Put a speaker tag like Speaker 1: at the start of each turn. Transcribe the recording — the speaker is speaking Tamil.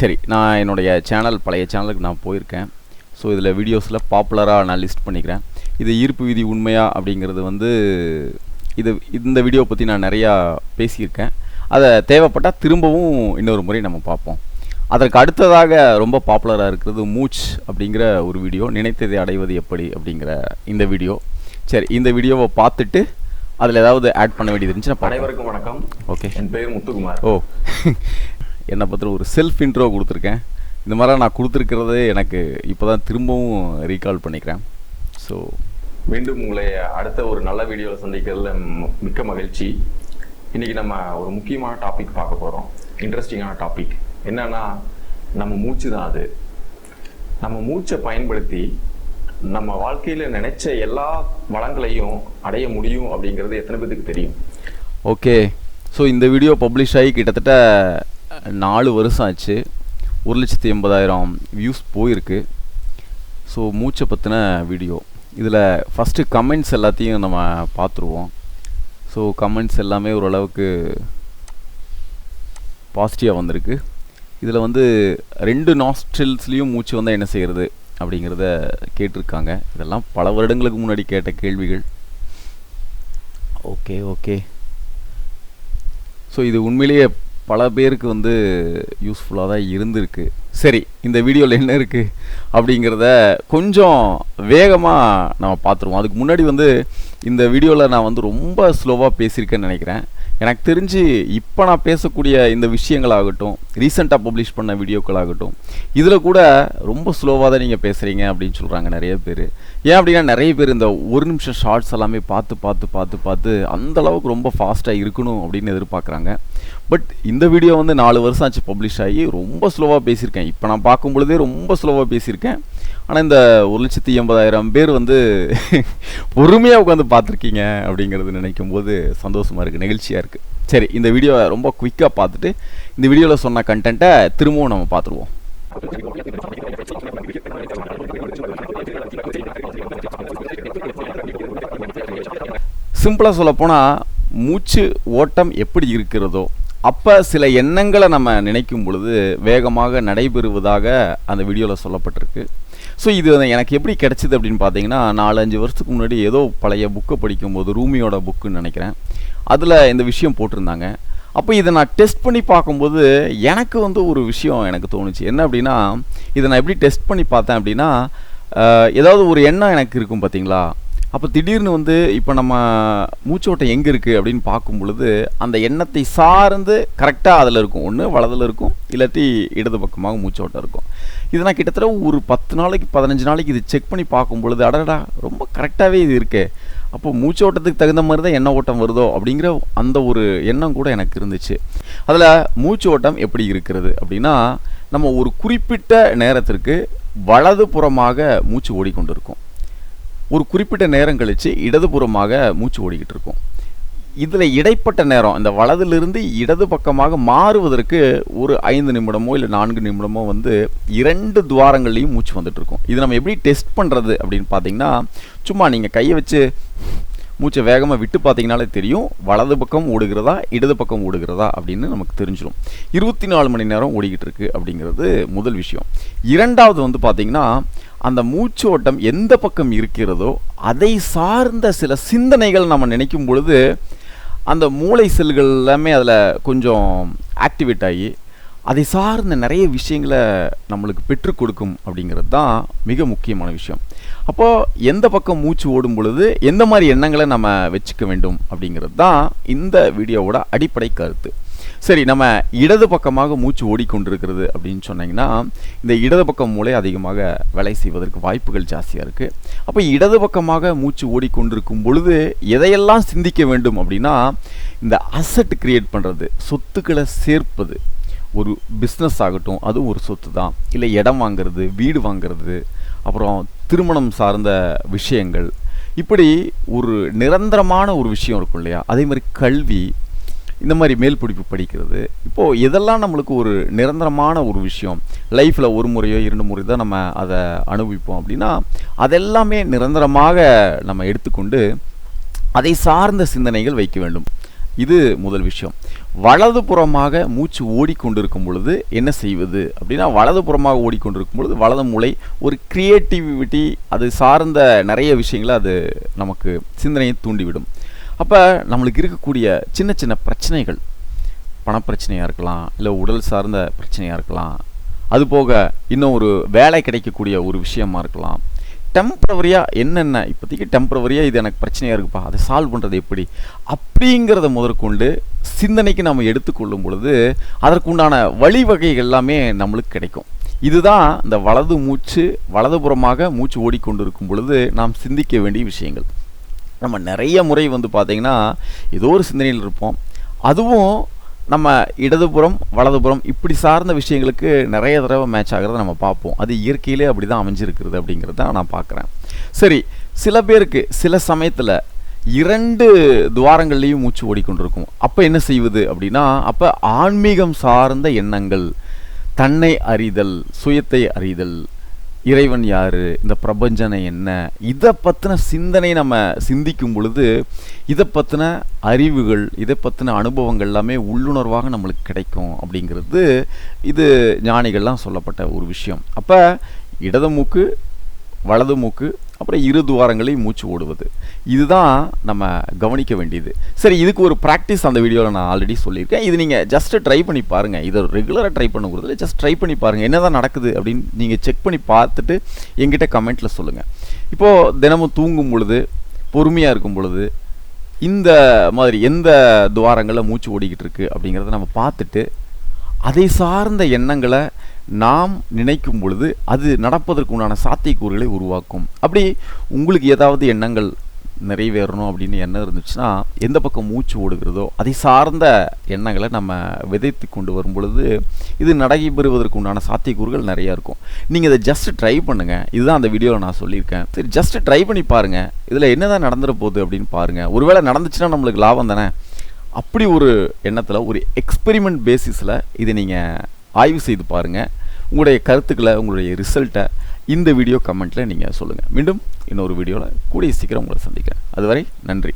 Speaker 1: சரி, நான் என்னுடைய பழைய சேனலுக்கு நான் போயிருக்கேன். ஸோ இதில் வீடியோஸில் பாப்புலராக நான் லிஸ்ட் பண்ணிக்கிறேன். இது ஈர்ப்பு விதி உண்மையா அப்படிங்கிறது வந்து இந்த வீடியோ பற்றி நான் நிறையா பேசியிருக்கேன். அதை தேவைப்பட்டால் திரும்பவும் இன்னொரு முறை நம்ம பார்ப்போம். அதற்கு அடுத்ததாக ரொம்ப பாப்புலராக இருக்கிறது மூச் அப்படிங்கிற ஒரு வீடியோ, நினைத்ததை அடைவது எப்படி அப்படிங்கிற இந்த வீடியோ. சரி, இந்த வீடியோவை பார்த்துட்டு அதில் ஏதாவது ஆட் பண்ண வேண்டியது இருந்துச்சுன்னா.
Speaker 2: அனைவருக்கும் வணக்கம்.
Speaker 1: ஓகே,
Speaker 2: என் பேர் முத்துக்குமார்.
Speaker 1: என்னை பற்றி ஒரு செல்ஃப் இன்ட்ரோ கொடுத்துருக்கேன். இந்த மாதிரி நான் கொடுத்துருக்கிறது எனக்கு இப்போ தான் திரும்பவும் ரீகால் பண்ணிக்கிறேன். ஸோ
Speaker 2: மீண்டும் உங்களை அடுத்த ஒரு நல்ல வீடியோவில் சந்திக்கிறதுல மிக்க மகிழ்ச்சி. இன்றைக்கி நம்ம ஒரு முக்கியமான டாபிக் பார்க்க போகிறோம். இன்ட்ரெஸ்டிங்கான டாபிக் என்னன்னா, நம்ம மூச்சு தான் அது. நம்ம மூச்சை பயன்படுத்தி நம்ம வாழ்க்கையில் நினைச்ச எல்லா வளங்களையும் அடைய முடியும் அப்படிங்கிறது எத்தனை பேருக்கு தெரியும்?
Speaker 1: ஓகே, ஸோ இந்த வீடியோ பப்ளிஷ் ஆகி கிட்டத்தட்ட 4 வருஷம் ஆச்சு. 1,80,000 வியூஸ் போயிருக்கு. ஸோ மூச்சை பற்றின வீடியோ. இதில் ஃபஸ்ட்டு கமெண்ட்ஸ் எல்லாத்தையும் நம்ம பார்த்துருவோம். ஸோ கமெண்ட்ஸ் எல்லாமே ஓரளவுக்கு பாசிட்டிவாக வந்திருக்கு. இதில் வந்து 2 நாஸ்ட்ரில்ஸ்லேயும் மூச்சு வந்தால் என்ன செய்கிறது அப்படிங்கிறத கேட்டிருக்காங்க. இதெல்லாம் பல வருடங்களுக்கு முன்னாடி கேட்ட கேள்விகள். ஓகே ஸோ இது உண்மையிலேயே பல பேருக்கு வந்து யூஸ்ஃபுல்லாக தான் இருந்திருக்கு. சரி, இந்த வீடியோவில் என்ன இருக்குது அப்படிங்கிறத கொஞ்சம் வேகமாக நம்ம பார்த்துருவோம். அதுக்கு முன்னாடி வந்து இந்த வீடியோவில் நான் வந்து ரொம்ப ஸ்லோவாக பேசியிருக்கேன்னு நினைக்கிறேன். எனக்கு தெரிஞ்சு இப்போ நான் பேசக்கூடிய இந்த விஷயங்களாகட்டும், ரீசெண்டாக பப்ளிஷ் பண்ண வீடியோக்களாகட்டும், இதில் கூட ரொம்ப ஸ்லோவாக தான் நீங்கள் பேசுகிறீங்க அப்படின்னு சொல்கிறாங்க நிறைய பேர். ஏன் அப்படின்னா, நிறைய பேர் இந்த 1 நிமிஷம் ஷார்ட்ஸ் எல்லாமே பார்த்து அந்தளவுக்கு ரொம்ப ஃபாஸ்ட்டாக இருக்கணும் அப்படின்னு எதிர்பார்க்குறாங்க. பட் இந்த வீடியோ வந்து 4 வருஷம் ஆச்சு பப்ளிஷ் ஆகி. ரொம்ப ஸ்லோவாக பேசியிருக்கேன். இப்போ நான் பார்க்கும் பொழுதே ரொம்ப ஸ்லோவாக பேசியிருக்கேன். ஆனால் இந்த 1,80,000 பேர் வந்து பொறுமையாக உட்காந்து பார்த்துருக்கீங்க அப்படிங்கிறது நினைக்கும் போது சந்தோஷமாக இருக்குது, நெகிழ்ச்சியாக இருக்குது. சரி, இந்த வீடியோவை ரொம்ப குயிக்காக பார்த்துட்டு இந்த வீடியோவில் சொன்ன கண்டென்ட்டை திரும்பவும் நம்ம பார்த்துருவோம். சிம்பிளாக சொல்லப்போனால், மூச்சு ஓட்டம் எப்படி இருக்கிறதோ அப்போ சில எண்ணங்களை நம்ம நினைக்கும் பொழுது வேகமாக நடைபெறுவதாக அந்த வீடியோவில் சொல்லப்பட்டிருக்கு. ஸோ இது எனக்கு எப்படி கிடச்சிது அப்படின்னு பார்த்தீங்கன்னா, 4-5 வருஷத்துக்கு முன்னாடி ஏதோ பழைய புக்கை படிக்கும்போது, ரூமியோட புக்குன்னு நினைக்கிறேன், அதில் இந்த விஷயம் போட்டிருந்தாங்க. அப்போ இதை நான் டெஸ்ட் பண்ணி பார்க்கும்போது எனக்கு வந்து ஒரு விஷயம் எனக்கு தோணுச்சு. என்ன அப்படின்னா, இதை நான் எப்படி டெஸ்ட் பண்ணி பார்த்தேன் அப்படின்னா, ஏதாவது ஒரு எண்ணம் எனக்கு இருக்கும் பார்த்தீங்களா, அப்போ திடீர்னு வந்து இப்போ நம்ம மூச்சோட்டம் எங்கே இருக்குது அப்படின்னு பார்க்கும் பொழுது அந்த எண்ணத்தை சார்ந்து கரெக்டாக அதில் இருக்கும். ஒன்று வலதில் இருக்கும், இல்லாட்டி இடது பக்கமாக மூச்சோட்டம் இருக்கும். இது நான் கிட்டத்தட்ட ஒரு 10 நாளைக்கு 15 நாளைக்கு இது செக் பண்ணி பார்க்கும் பொழுது, அடடா ரொம்ப கரெக்டாகவே இது இருக்குது, அப்போ மூச்சோட்டத்துக்கு தகுந்த மாதிரி தான் எண்ண ஓட்டம் வருதோ அப்படிங்கிற அந்த ஒரு எண்ணம் கூட எனக்கு இருந்துச்சு. அதில் மூச்சு ஓட்டம் எப்படி இருக்கிறது அப்படின்னா, நம்ம ஒரு குறிப்பிட்ட நேரத்திற்கு வலது புறமாக மூச்சு ஓடிக்கொண்டு இருக்கும். ஒரு குறிப்பிட்ட நேரம் கழித்து இடதுபுறமாக மூச்சு ஓடிக்கிட்டு இருக்கும். இதில் இடைப்பட்ட நேரம், இந்த வலதிலிருந்து இடது பக்கமாக மாறுவதற்கு ஒரு 5 நிமிடமோ இல்லை 4 நிமிடமோ வந்து 2 துவாரங்கள்லையும் மூச்சு வந்துட்டுருக்கும். இது நம்ம எப்படி டெஸ்ட் பண்ணுறது அப்படின்னு பார்த்தீங்கன்னா, சும்மா நீங்கள் கையை வச்சு மூச்சை வேகமாக விட்டு பார்த்தீங்கனாலே தெரியும் வலது பக்கம் ஓடுகிறதா இடது பக்கம் ஓடுகிறதா அப்படின்னு நமக்கு தெரிஞ்சிடும். 24 மணி நேரம் ஓடிக்கிட்டு இருக்கு அப்படிங்கிறது முதல் விஷயம். இரண்டாவது வந்து பார்த்தீங்கன்னா, அந்த மூச்சு ஓட்டம் எந்த பக்கம் இருக்கிறதோ அதை சார்ந்த சில சிந்தனைகள் நம்ம நினைக்கும் பொழுது அந்த மூளை செல்கள் எல்லாமே அதில் கொஞ்சம் ஆக்டிவேட் ஆகி அதை சார்ந்த நிறைய விஷயங்களை நம்மளுக்கு பெற்றுக் கொடுக்கும் அப்படிங்கிறது தான் மிக முக்கியமான விஷயம். அப்போது எந்த பக்கம் மூச்சு ஓடும் பொழுது எந்த மாதிரி எண்ணங்களை நம்ம வச்சுக்க வேண்டும் அப்படிங்கிறது தான் இந்த வீடியோவோட அடிப்படை கருத்து. சரி, நம்ம இடது பக்கமாக மூச்சு ஓடிக்கொண்டிருக்கிறது அப்படின்னு சொன்னீங்கன்னா, இந்த இடது பக்கம் மூளை அதிகமாக வேலை செய்வதற்கு வாய்ப்புகள் ஜாஸ்தியாக இருக்குது. அப்போ இடது பக்கமாக மூச்சு ஓடிக்கொண்டிருக்கும் பொழுது எதையெல்லாம் சிந்திக்க வேண்டும் அப்படின்னா, இந்த அசட் கிரியேட் பண்ணுறது, சொத்துக்களை சேர்ப்பது, ஒரு பிஸ்னஸ் ஆகட்டும், அதுவும் ஒரு சொத்து தான், இல்லை இடம் வாங்கிறது, வீடு வாங்கிறது, அப்புறம் திருமணம் சார்ந்த விஷயங்கள், இப்படி ஒரு நிரந்தரமான ஒரு விஷயம் இருக்கும் இல்லையா, அதே மாதிரி கல்வி, இந்த மாதிரி மேல் படிப்பு படிக்கிறது. இப்போது இதெல்லாம் நம்மளுக்கு ஒரு நிரந்தரமான ஒரு விஷயம். லைஃப்பில் 1 முறையோ 2 முறை தான் நம்ம அதை அனுபவிப்போம் அப்படின்னா, அதெல்லாமே நிரந்தரமாக நம்ம எடுத்துக்கொண்டு அதை சார்ந்த சிந்தனைகள் வைக்க வேண்டும். இது முதல் விஷயம். வலதுபுறமாக மூச்சு ஓடிக்கொண்டிருக்கும் பொழுது என்ன செய்வது அப்படின்னா, வலதுபுறமாக ஓடிக்கொண்டிருக்கும் பொழுது வலது மூளை ஒரு கிரியேட்டிவிட்டி, அது சார்ந்த நிறைய விஷயங்களை அது நமக்கு சிந்தனையை தூண்டிவிடும். அப்போ நம்மளுக்கு இருக்கக்கூடிய சின்ன சின்ன பிரச்சனைகள், பணப்பிரச்சனையாக இருக்கலாம், இல்லை உடல் சார்ந்த பிரச்சனையாக இருக்கலாம், அதுபோக இன்னும் ஒரு வேலை கிடைக்கக்கூடிய ஒரு விஷயமா இருக்கலாம், டெம்பரவரியாக என்னென்ன இப்போதைக்கு டெம்பரவரியாக இது எனக்கு பிரச்சனையாக இருக்குப்பா, அதை சால்வ் பண்ணுறது எப்படி அப்படிங்கிறத முதற்கொண்டு சிந்தனைக்கு நம்ம எடுத்துக்கொள்ளும் பொழுது அதற்குண்டான வழிவகைகள் எல்லாமே நம்மளுக்கு கிடைக்கும். இதுதான் இந்த வலதுபுறமாக மூச்சு ஓடிக்கொண்டிருக்கும் பொழுது நாம் சிந்திக்க வேண்டிய விஷயங்கள். நம்ம நிறைய முறை பார்த்திங்கன்னா ஏதோ ஒரு சிந்தனையில் இருப்போம். அதுவும் நம்ம இடதுபுறம் வலதுபுறம் இப்படி சார்ந்த விஷயங்களுக்கு நிறைய தடவை மேட்ச் ஆகிறத நம்ம பார்ப்போம். அது இயற்கையிலே அப்படி தான் அமைஞ்சிருக்கிறது அப்படிங்கிறத நான் பார்க்குறேன். சரி, சில பேருக்கு சில சமயத்தில் 2 துவாரங்கள்லேயும் மூச்சு ஓடிக்கொண்டிருக்கும். அப்போ என்ன செய்வது அப்படின்னா, அப்போ ஆன்மீகம் சார்ந்த எண்ணங்கள், தன்னை அறிதல், சுயத்தை அறிதல், இறைவன் யார், இந்த பிரபஞ்சனை என்ன, இதை பற்றின சிந்தனை நம்ம சிந்திக்கும் பொழுது இதை பற்றின அறிவுகள், இதை பற்றின அனுபவங்கள் எல்லாமே உள்ளுணர்வாக நம்மளுக்கு கிடைக்கும் அப்படிங்கிறது இது ஞானிகள்லாம் சொல்லப்பட்ட ஒரு விஷயம். அப்போ இடது மூக்கு வலது மூக்கு அப்புறம் 2 துவாரங்களையும் மூச்சு ஓடுவது, இதுதான் நம்ம கவனிக்க வேண்டியது. சரி, இதுக்கு ஒரு ப்ராக்டிஸ் அந்த வீடியோவில் நான் ஆல்ரெடி சொல்லியிருக்கேன். இது நீங்கள் ஜஸ்ட்டு ட்ரை பண்ணி பாருங்கள். இதை ரெகுலராக ட்ரை பண்ணுங்கிறதுல ஜஸ்ட் ட்ரை பண்ணி பாருங்கள், என்ன தான் நடக்குது அப்படின்னு நீங்கள் செக் பண்ணி பார்த்துட்டு எங்கிட்ட கமெண்ட்டில் சொல்லுங்கள். இப்போது தினமும் தூங்கும் பொழுது, பொறுமையாக இருக்கும் பொழுது இந்த மாதிரி எந்த துவாரங்களில் மூச்சு ஓடிக்கிட்டு இருக்குது அப்படிங்கிறத நம்ம பார்த்துட்டு அதை சார்ந்த எண்ணங்களை நாம் நினைக்கும் பொழுது அது நடப்பதற்கு உண்டான சாத்தியக்கூறுகளை உருவாக்கும். அப்படி உங்களுக்கு ஏதாவது எண்ணங்கள் நிறைவேறணும் அப்படின்னு எண்ணம் இருந்துச்சுன்னா, எந்த பக்கம் மூச்சு ஓடுகிறதோ அதை சார்ந்த எண்ணங்களை நம்ம விதைத்து கொண்டு வரும் பொழுது இது நடைபெறுவதற்கு உண்டான சாத்தியக்கூறுகள் நிறையா இருக்கும். நீங்கள் இதை ஜஸ்ட் ட்ரை பண்ணுங்கள். இதுதான் அந்த வீடியோவில் நான் சொல்லியிருக்கேன். சரி, ஜஸ்ட் ட்ரை பண்ணி பாருங்கள், இதில் என்ன தான் நடந்துட போகுது அப்படின்னு பாருங்கள். ஒருவேளை நடந்துச்சுன்னா நம்மளுக்கு லாபம் தானே. அப்படி ஒரு எண்ணத்தில் ஒரு எக்ஸ்பெரிமெண்ட் பேசிஸில் இதை நீங்கள் ஆய்வு செய்து பாருங்கள். உங்களுடைய கருத்துக்களை, உங்களுடைய ரிசல்ட்டை இந்த வீடியோ கமெண்ட்டில் நீங்கள் சொல்லுங்கள். மீண்டும் இன்னொரு வீடியோவில் கூடிய சீக்கிரம் உங்களை சந்திக்கிறேன். அதுவரை நன்றி.